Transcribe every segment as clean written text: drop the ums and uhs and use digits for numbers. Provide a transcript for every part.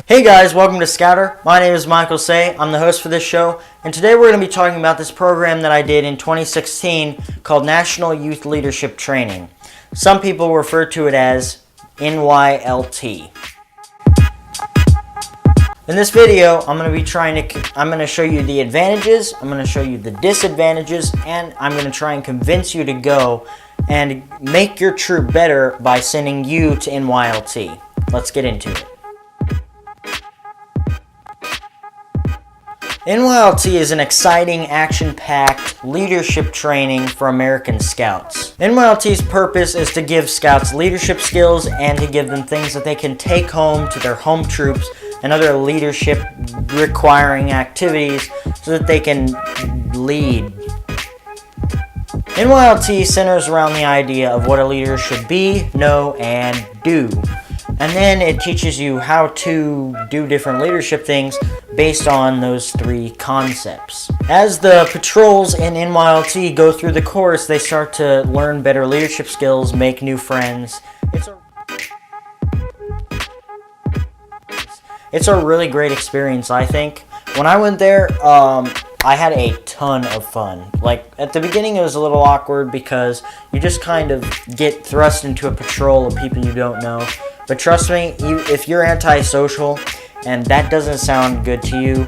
Hey guys, welcome to Scoutr. My name is Michael Say. I'm the host for this show, and today we're going to be talking about this program that I did in 2016 called National Youth Leadership Training. Some people refer to it as NYLT. In this video, I'm going to show you the advantages, I'm going to show you the disadvantages, and I'm going to try and convince you to go and make your troop better by sending you to NYLT. Let's get into it. NYLT is an exciting, action-packed leadership training for American Scouts. NYLT's purpose is to give Scouts leadership skills and to give them things that they can take home to their home troops and other leadership requiring activities so that they can lead. NYLT centers around the idea of what a leader should be, know, and do. And then it teaches you how to do different leadership things based on those three concepts. As the patrols in NYLT go through the course, they start to learn better leadership skills, make new friends. It's a really great experience, I think. When I went there, I had a ton of fun. Like, at the beginning it was a little awkward because you just kind of get thrust into a patrol of people you don't know. But trust me, if you're antisocial and that doesn't sound good to you,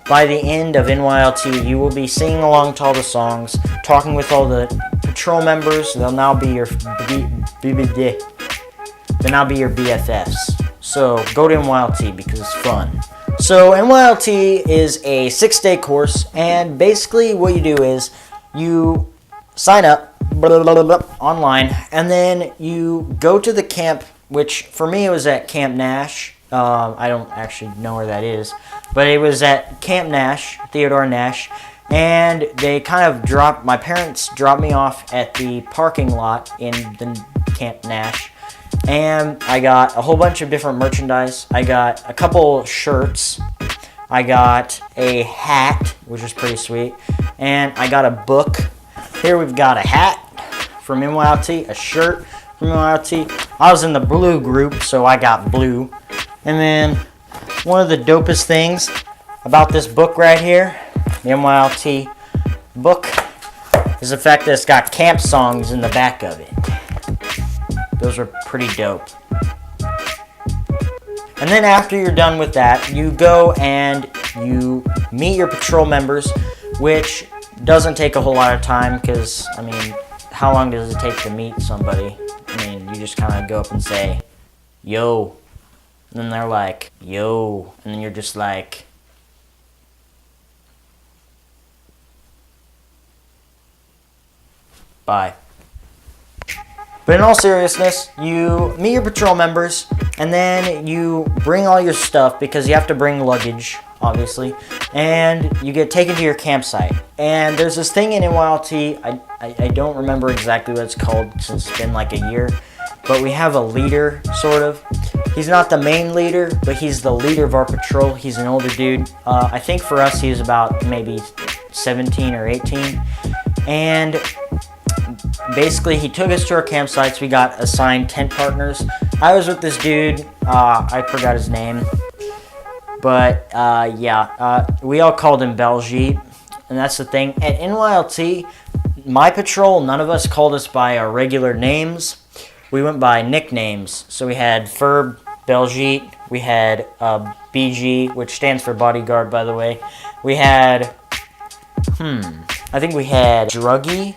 by the end of NYLT, you will be singing along to all the songs, talking with all the patrol members. They'll now be your BFFs. So go to NYLT because it's fun. So NYLT is a 6-day course, and basically what you do is you sign up online, and then you go to the camp, which for me it was at Camp Nash. I don't actually know where that is, but it was at Camp Nash, Theodore Nash, and they kind of my parents dropped me off at the parking lot in the Camp Nash, and I got a whole bunch of different merchandise. I got a couple shirts, I got a hat, which is pretty sweet, and I got a book. Here we've got a hat from NYLT, a shirt from NYLT. I was in the blue group, so I got blue. And then one of the dopest things about this book right here, the NYLT book, is the fact that it's got camp songs in the back of it. Those are pretty dope. And then after you're done with that, you go and you meet your patrol members, which doesn't take a whole lot of time because, I mean, how long does it take to meet somebody? I mean, you just kind of go up and say, yo. And then they're like, yo. And then you're just like, bye. But in all seriousness, you meet your patrol members, and then you bring all your stuff, because you have to bring luggage, obviously, and you get taken to your campsite. And there's this thing in NYLT, I don't remember exactly what it's called since it's been like a year, but we have a leader, sort of. He's not the main leader, but he's the leader of our patrol. He's an older dude. I think for us he was about maybe 17 or 18. And basically he took us to our campsites. We got assigned tent partners. I was with this dude, I forgot his name. But we all called him Belgique. And that's the thing. At NYLT, my patrol, none of us called us by our regular names. We went by nicknames. So we had Ferb, Belgique, we had BG, which stands for bodyguard, by the way. We had, I think we had Druggy.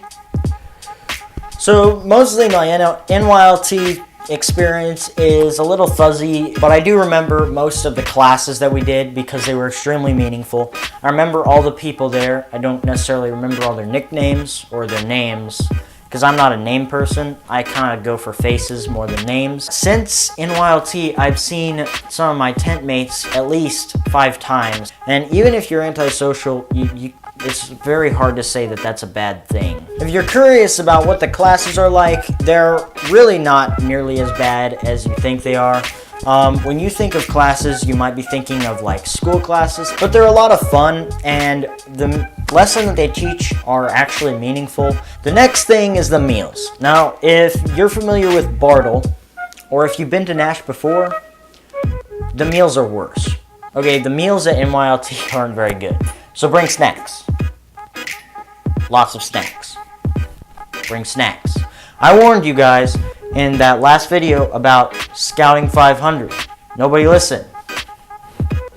So mostly my NYLT experience is a little fuzzy, but I do remember most of the classes that we did because they were extremely meaningful. I remember all the people there. I don't necessarily remember all their nicknames or their names, because I'm not a name person. I kind of go for faces more than names. Since NYLT, I've seen some of my tent mates at least 5 times. And even if you're antisocial, it's very hard to say that that's a bad thing. If you're curious about what the classes are like, they're really not nearly as bad as you think they are. When you think of classes, you might be thinking of like school classes, but they're a lot of fun, and the lessons that they teach are actually meaningful. The next thing is the meals. Now, if you're familiar with Bartle, or if you've been to Nash before, the meals are worse. Okay, the meals at NYLT aren't very good. So bring snacks. Lots of snacks. Bring snacks. I warned you guys in that last video about Scouting 500. Nobody listened.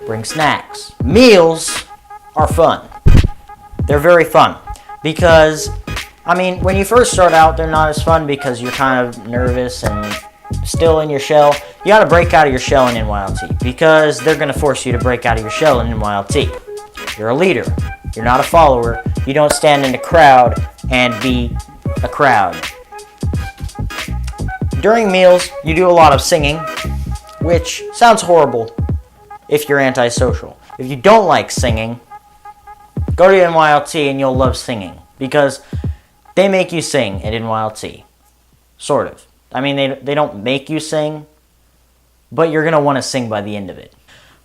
Bring snacks. Meals are fun. They're very fun. Because, I mean, when you first start out, they're not as fun because you're kind of nervous and still in your shell. You got to break out of your shell in NYLT because they're going to force you to break out of your shell in NYLT. You're a leader. You're not a follower. You don't stand in a crowd and be a crowd. During meals, you do a lot of singing, which sounds horrible if you're antisocial. If you don't like singing, go to NYLT and you'll love singing because they make you sing at NYLT. Sort of. I mean, they don't make you sing, but you're going to want to sing by the end of it.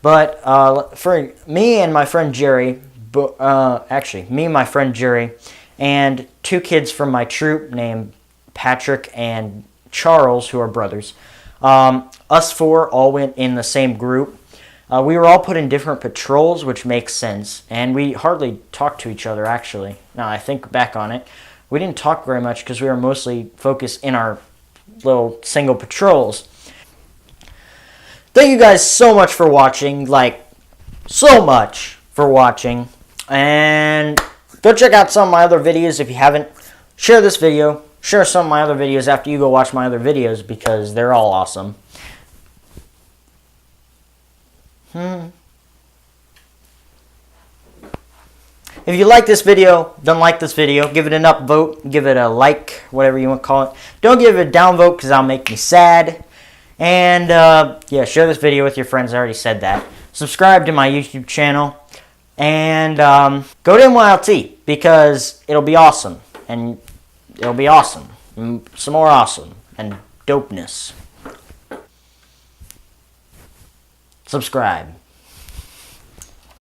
But for me and my friend Jerry, me and my friend Jerry, and two kids from my troop named Patrick and Charles, who are brothers, us four all went in the same group. We were all put in different patrols, which makes sense, and we hardly talked to each other, actually. Now I think back on it, we didn't talk very much because we were mostly focused in our little single patrols. Thank you guys so much for watching, like, so much for watching, and go check out some of my other videos if you haven't. Share this video, share some of my other videos after you go watch my other videos because they're all awesome. If you like this video, don't like this video, give it an upvote, give it a like, whatever you want to call it. Don't give it a downvote because that'll make me sad. And yeah, share this video with your friends. I already said that. Subscribe to my YouTube channel. And go to NYLT because it'll be awesome. And it'll be awesome. And some more awesome. And dopeness. Subscribe.